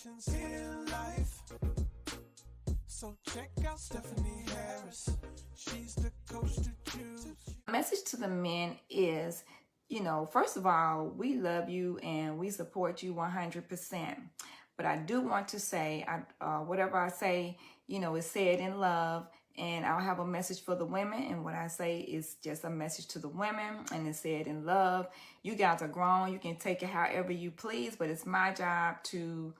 situations in life. So check out Stephanie Harris. She's the coach to choose. Message to the men is, first of all, we love you and we support you 100%. But I do want to say, whatever I say, is said in love. And I'll have a message for the women. And what I say is just a message to the women. And it's said in love. You guys are grown. You can take it however you please. But it's my job to,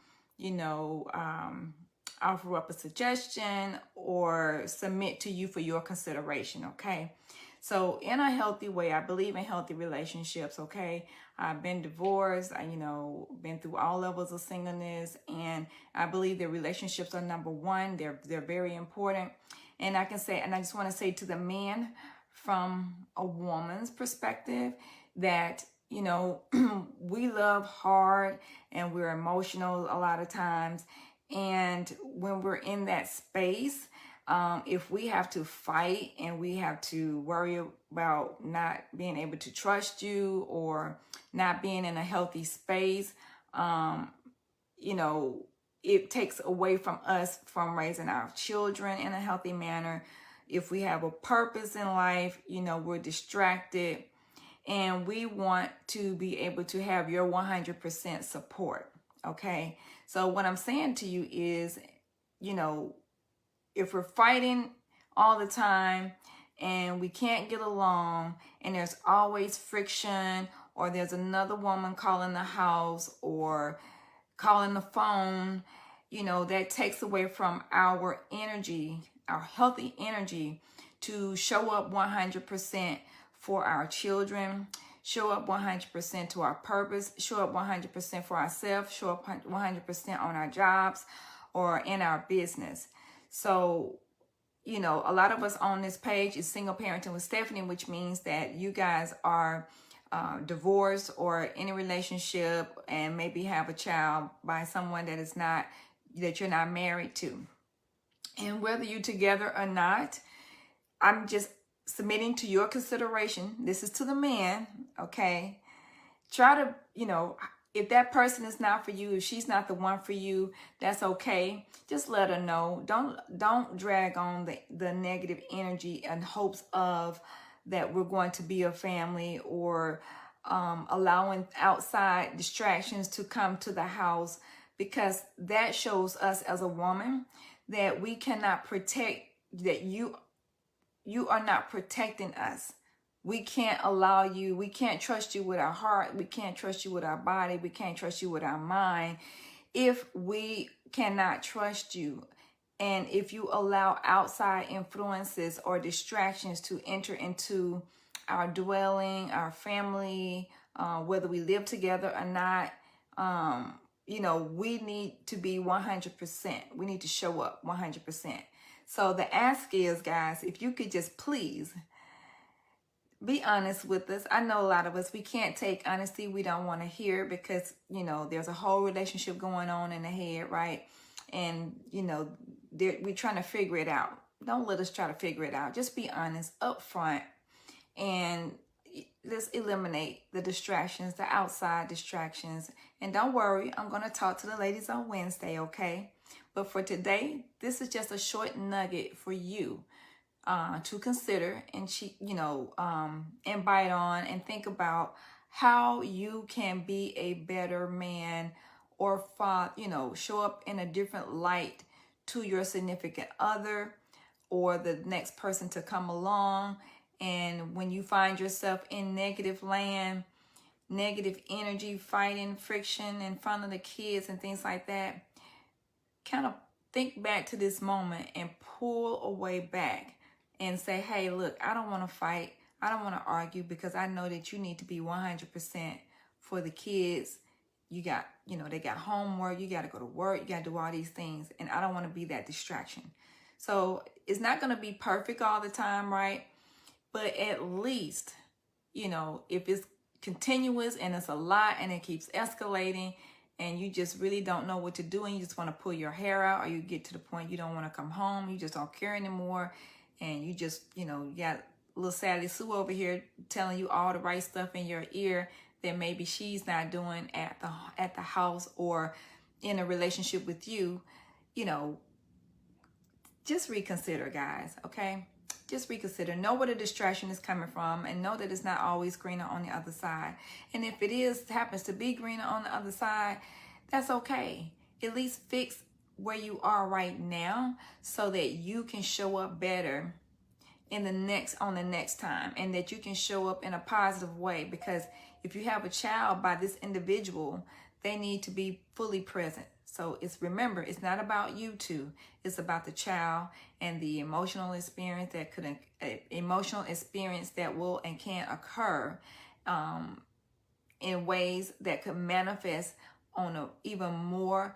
offer up a suggestion or submit to you for your consideration, okay? So in a healthy way, I believe in healthy relationships, okay? I've been divorced, been through all levels of singleness, and I believe that relationships are number one. They're very important. And I just want to say to the men from a woman's perspective that, we love hard and we're emotional a lot of times. And when we're in that space, if we have to fight and we have to worry about not being able to trust you or not being in a healthy space, it takes away from us from raising our children in a healthy manner. If we have a purpose in life, we're distracted, and we want to be able to have your 100% support. Okay. So what I'm saying to you is, if we're fighting all the time and we can't get along and there's always friction, or there's another woman calling the house or calling the phone, that takes away from our energy, our healthy energy to show up 100% for our children, show up 100% to our purpose, show up 100% for ourselves, show up 100% on our jobs or in our business. So, a lot of us on this page is single parenting with Stephanie, which means that you guys are divorced or in a relationship and maybe have a child by someone that you're not married to. And whether you're together or not, I'm just submitting to your consideration. This is to the man, okay? Try to, if that person is not for you, if she's not the one for you, that's okay. Just let her know. Don't drag on the negative energy and hopes of that we're going to be a family, or allowing outside distractions to come to the house, because that shows us as a woman that we cannot protect, that you are not protecting us. We can't allow you, we can't trust you with our heart, we can't trust you with our body, we can't trust you with our mind if we cannot trust you. And if you allow outside influences or distractions to enter into our dwelling, our family, whether we live together or not, we need to be 100%. We need to show up 100%. So the ask is, guys, if you could just please be honest with us. I know a lot of us, we can't take honesty. We don't want to hear because, there's a whole relationship going on in the head, right? And, we're trying to figure it out. Don't let us try to figure it out. Just be honest up front and let's eliminate the distractions, the outside distractions. And don't worry, I'm going to talk to the ladies on Wednesday, okay? But for today, this is just a short nugget for you to consider and and bite on and think about how you can be a better man or show up in a different light to your significant other or the next person to come along. And when you find yourself in negative land, negative energy, fighting, friction in front of the kids and things like that, kind of think back to this moment and pull away back and say, hey, look, I don't want to fight. I don't want to argue because I know that you need to be 100% for the kids. You got, they got homework. You got to go to work. You got to do all these things. And I don't want to be that distraction. So it's not going to be perfect all the time, right? But at least, if it's continuous and it's a lot and it keeps escalating and you just really don't know what to do and you just want to pull your hair out, or you get to the point you don't want to come home, you just don't care anymore, and you just, you got little Sally Sue over here telling you all the right stuff in your ear that maybe she's not doing at the house, or in a relationship with you, you know, just reconsider, guys, okay? Just reconsider. Know where the distraction is coming from and know that it's not always greener on the other side. And if it is, happens to be greener on the other side, that's okay. At least fix where you are right now so that you can show up better on the next time, and that you can show up in a positive way. Because if you have a child by this individual, they need to be fully present. So remember, it's not about you two. It's about the child and the emotional experience that will and can occur in ways that could manifest on an even more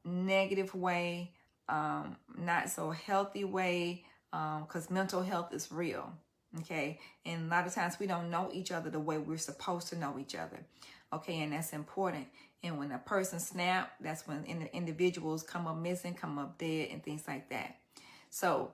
negative way, not so healthy way, because mental health is real, okay? And a lot of times we don't know each other the way we're supposed to know each other, okay? And that's important. And when a person snaps, that's when individuals come up missing, come up dead, and things like that. So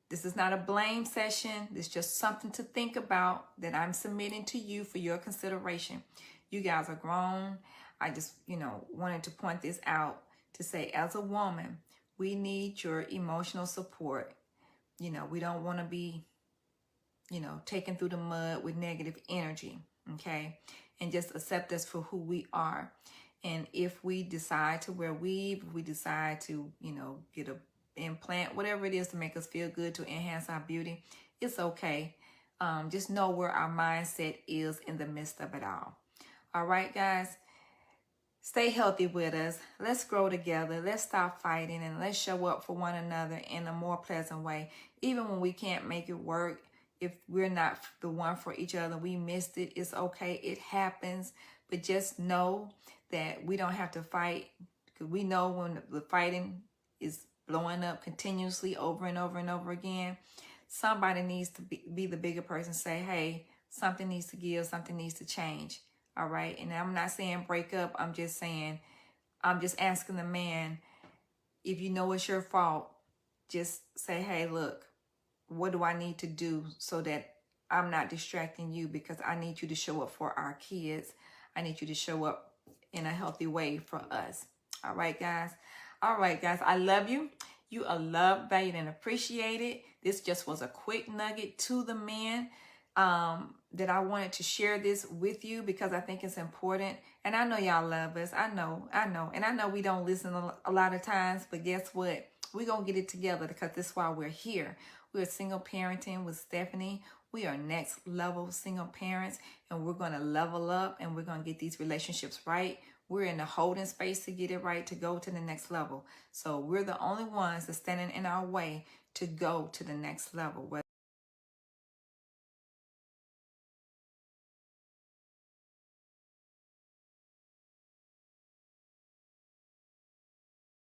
this is not a blame session. This is just something to think about that I'm submitting to you for your consideration. You guys are grown. I just, wanted to point this out to say, as a woman, we need your emotional support. We don't want to be, taken through the mud with negative energy, okay? And just accept us for who we are. And if we decide to wear weave, we decide to, get a implant, whatever it is to make us feel good, to enhance our beauty, it's okay. Just know where our mindset is in the midst of it all. All right, guys? Stay healthy with us. Let's grow together. Let's stop fighting and let's show up for one another in a more pleasant way. Even when we can't make it work, if we're not the one for each other, we missed it, it's okay. It happens. But just know that we don't have to fight, because we know when the fighting is blowing up continuously over and over and over again, somebody needs to be the bigger person, say, hey, something needs to give, something needs to change. All right. And I'm not saying break up. I'm just asking the man, if you know it's your fault, just say, hey, look, what do I need to do so that I'm not distracting you? Because I need you to show up for our kids. I need you to show up in a healthy way for us. All right, guys. All right, guys. I love you. You are loved, valued, and appreciated. This just was a quick nugget to the men. That I wanted to share this with you because I think it's important. And I know y'all love us. I know. And I know we don't listen a lot of times, but guess what? We're going to get it together because that's why we're here. We're single parenting with Stephanie. We are next level single parents, and we're going to level up and we're going to get these relationships right. We're in the holding space to get it right, to go to the next level. So we're the only ones that's standing in our way to go to the next level.